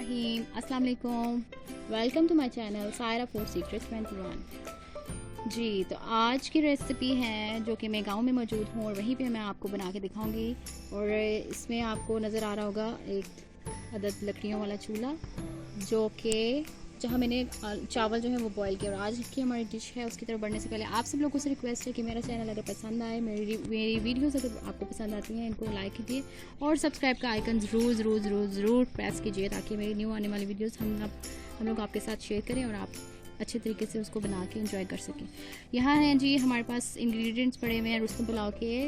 रहीम अस्सलाम वालेकुम। Welcome to my channel Saira food secrets 21। जी तो आज की रेसिपी है जो कि मैं गांव में मौजूद हूँ और वहीं पे मैं आपको बना के दिखाऊंगी। और इसमें आपको नज़र आ रहा होगा एक अदद लकड़ियों वाला चूल्हा जो कि जहाँ मैंने चावल जो है वो बॉईल किया। और आज की हमारी डिश है उसकी तरफ बढ़ने से पहले आप सब लोगों से रिक्वेस्ट है कि मेरा चैनल अगर पसंद आए, मेरी वीडियोस अगर आपको पसंद आती हैं इनको लाइक कीजिए और सब्सक्राइब का आइकन ज़रूर प्रेस कीजिए ताकि मेरी न्यू आने वाली वीडियोस हम लोग आपके साथ शेयर करें और आप अच्छे तरीके से उसको बना के एंजॉय कर सकें। यहाँ हैं जी हमारे पास इंग्रेडिएंट्स पड़े हुए हैं रुस्तम पुलाव के,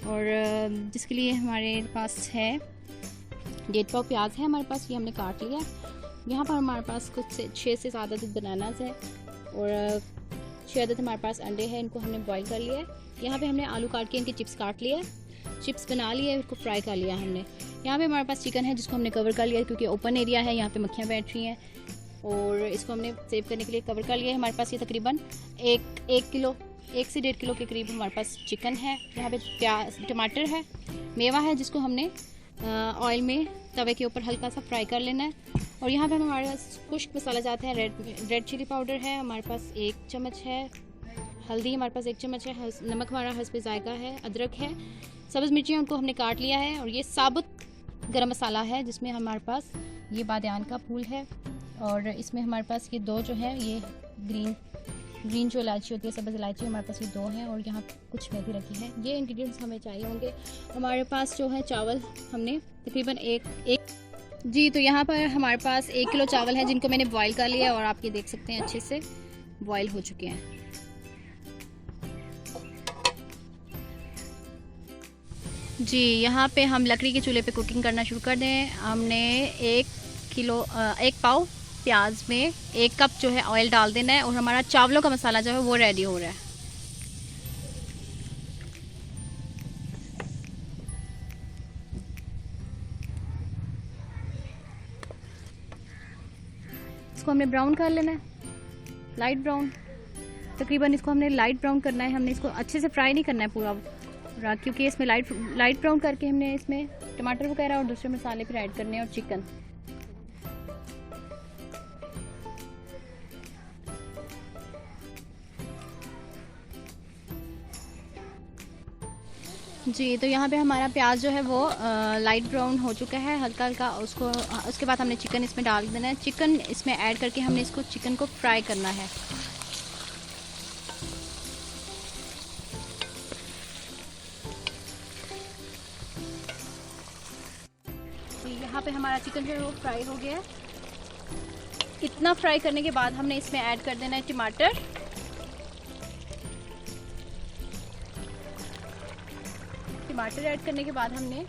और जिसके लिए हमारे पास है 1.5 पाव प्याज है हमारे पास, ये हमने काट लिया। यहाँ पर हमारे पास कुछ 6 से 7 अदद बनानास है और 6 अदद हमारे पास अंडे हैं, इनको हमने बॉईल कर लिया है। यहाँ पे हमने आलू काट के इनके चिप्स काट लिए, चिप्स बना लिए, इसको फ्राई कर लिया हमने। यहाँ पे हमारे पास चिकन है जिसको हमने कवर कर लिया क्योंकि ओपन एरिया है, यहाँ पे मक्खियाँ बैठ रही हैं और इसको हमने सेव करने के लिए कवर कर लिया है। हमारे पास ये तकरीबन 1 से 1.5 किलो के करीब हमारे पास चिकन है। यहाँ पे प्याज टमाटर है, मेवा है जिसको हमने ऑयल में तवे के ऊपर हल्का सा फ्राई कर लेना है। और यहाँ पे हमारे पास खुश्क मसाला जाते हैं, रेड चिली पाउडर है हमारे पास 1 चम्मच है, हल्दी हमारे पास 1 चम्मच है, नमक हमारा हस्बे जायका है, अदरक है, सब्ज़ मिर्चियाँ उनको हमने काट लिया है। और ये साबुत गरम मसाला है जिसमें हमारे पास ये बादियान का फूल है और इसमें हमारे पास ये 2 जो है ये ग्रीन जो इलायची होती है, सब्ज़ इलायची हमारे पास ये 2 हैं और यहाँ कुछ मेथी रखी है। ये इंग्रेडिएंट्स हमें चाहिए होंगे। हमारे पास जो है चावल हमने तकरीबन एक जी तो यहाँ पर हमारे पास 1 किलो चावल है जिनको मैंने बॉईल कर लिया और आप ये देख सकते हैं अच्छे से बॉईल हो चुके हैं। जी यहाँ पे हम लकड़ी के चूल्हे पे कुकिंग करना शुरू कर दें। हमने 1 पाव प्याज में 1 कप जो है ऑयल डाल देना है और हमारा चावलों का मसाला जो है वो रेडी हो रहा है। इसको हमने ब्राउन कर लेना है, लाइट ब्राउन। तकरीबन इसको हमने लाइट ब्राउन करना है, हमने इसको अच्छे से फ्राई नहीं करना है पूरा क्योंकि इसमें लाइट ब्राउन करके हमने इसमें टमाटर वगैरह और दूसरे मसाले फिर ऐड करने हैं और चिकन। जी तो यहाँ पे हमारा प्याज जो है वो लाइट ब्राउन हो चुका है हल्का हल्का। उसके बाद हमने चिकन इसमें डाल देना है। चिकन इसमें ऐड करके हमने इसको चिकन को फ्राई करना है। जी यहाँ पे हमारा चिकन जो है वो फ्राई हो गया है। इतना फ्राई करने के बाद हमने इसमें ऐड कर देना है टमाटर। टमाटर ऐड करने के बाद हमने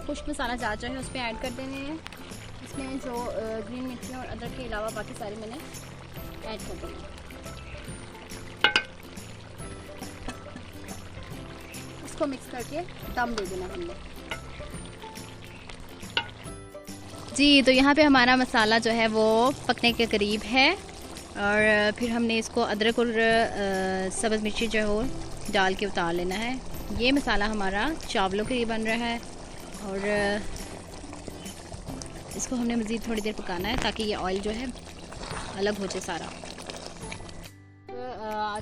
खुश्क मसाला ज़्यादा है उस पर ऐड कर देने हैं। इसमें जो ग्रीन मिर्ची और अदरक के अलावा बाकी सारे मैंने ऐड कर देने हैं। इसको मिक्स करके दम दे देना हमने। जी तो यहाँ पे हमारा मसाला जो है वो पकने के करीब है और फिर हमने इसको अदरक और सब्ज़ मिर्ची जो है वो डाल के उतार लेना है। ये मसाला हमारा चावलों के लिए बन रहा है और इसको हमने मज़ीद थोड़ी देर पकाना है ताकि ये ऑयल जो है अलग हो जाए सारा।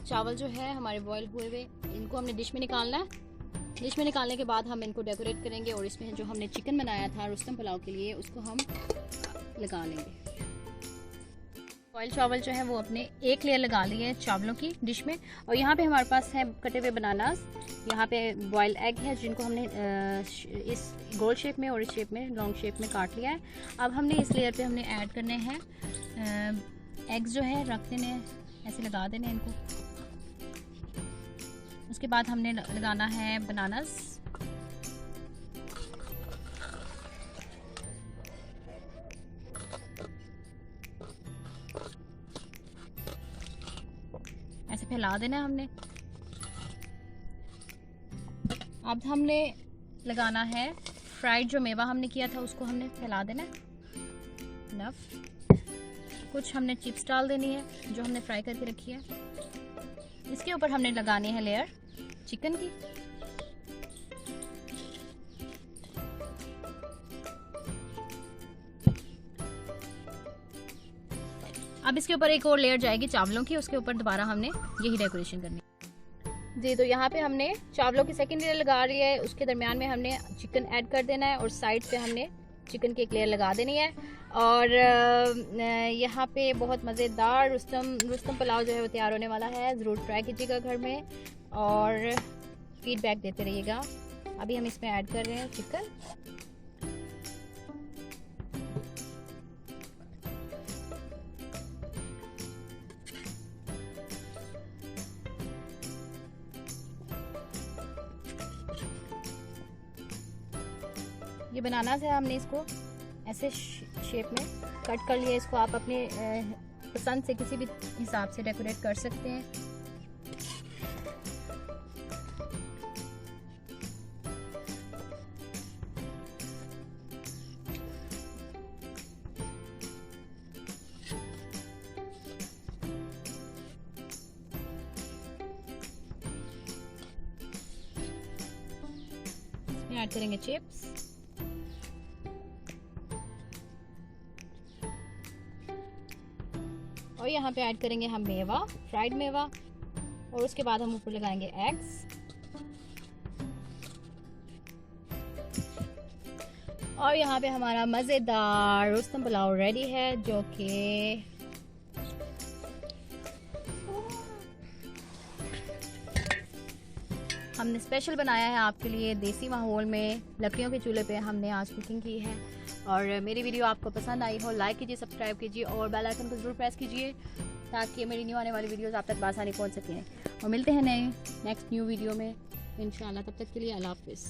चावल जो है हमारे बॉयल हुए हुए इनको हमने डिश में निकालना है। डिश में निकालने के बाद हम इनको डेकोरेट करेंगे और इसमें जो हमने चिकन बनाया था रुस्तम पुलाव के लिए उसको हम लगा लेंगे। बॉयल चावल जो है वो अपने एक लेयर लगा लिए है चावलों की डिश में। और यहाँ पे हमारे पास है कटे हुए बनानास, यहाँ पे बॉयल एग है जिनको हमने इस गोल शेप में और इस शेप में लॉन्ग शेप में काट लिया है। अब हमने इस लेयर पे हमने ऐड करने हैं एग्स जो है रख देने ऐसे लगा देने इनको। उसके बाद हमने लगाना है बनानास। ऐसे फैला देना है हमने। अब हमने लगाना है फ्राइड जो मेवा हमने किया था उसको हमने फैला देना है। नफ कुछ हमने चिप्स डाल देनी है जो हमने फ्राई करके रखी है। इसके ऊपर हमने लगानी है लेयर चिकन की। अब इसके ऊपर एक और लेयर जाएगी चावलों की, उसके ऊपर दोबारा हमने यही डेकोरेशन करनी जी। तो यहाँ पे हमने चावलों की सेकंड लेयर लगा ली है, उसके दरमियान में हमने चिकन ऐड कर देना है और साइड पे हमने चिकन की एक लेयर लगा देनी है। और यहाँ पे बहुत मज़ेदार रुस्तम पुलाव जो है वो तैयार होने वाला है। ज़रूर ट्राई कीजिएगा घर में और फीडबैक देते रहिएगा। अभी हम इसमें ऐड कर रहे हैं चिकन। ये बनाना से हमने इसको ऐसे शेप में कट कर लिया। इसको आप अपने पसंद से किसी भी हिसाब से डेकोरेट कर सकते हैं। इसमें ऐड करेंगे चिप्स। और यहाँ पे ऐड करेंगे हम मेवा, फ्राइड मेवा। और उसके बाद हम ऊपर लगाएंगे एग्स। और यहाँ पे हमारा मज़ेदार रुस्तम पुलाव रेडी है, जो कि हमने स्पेशल बनाया है आपके लिए। देसी माहौल में लकड़ियों के चूल्हे पे हमने आज कुकिंग की है। और मेरी वीडियो आपको पसंद आई हो, लाइक कीजिए, सब्सक्राइब कीजिए और बेल आइकन को ज़रूर प्रेस कीजिए ताकि मेरी न्यू आने वाली वीडियोस आप तक आसानी पहुंच सकें। और मिलते हैं नेक्स्ट न्यू वीडियो में इंशाल्लाह। तब तक के लिए अल्लाह हाफ़िज़।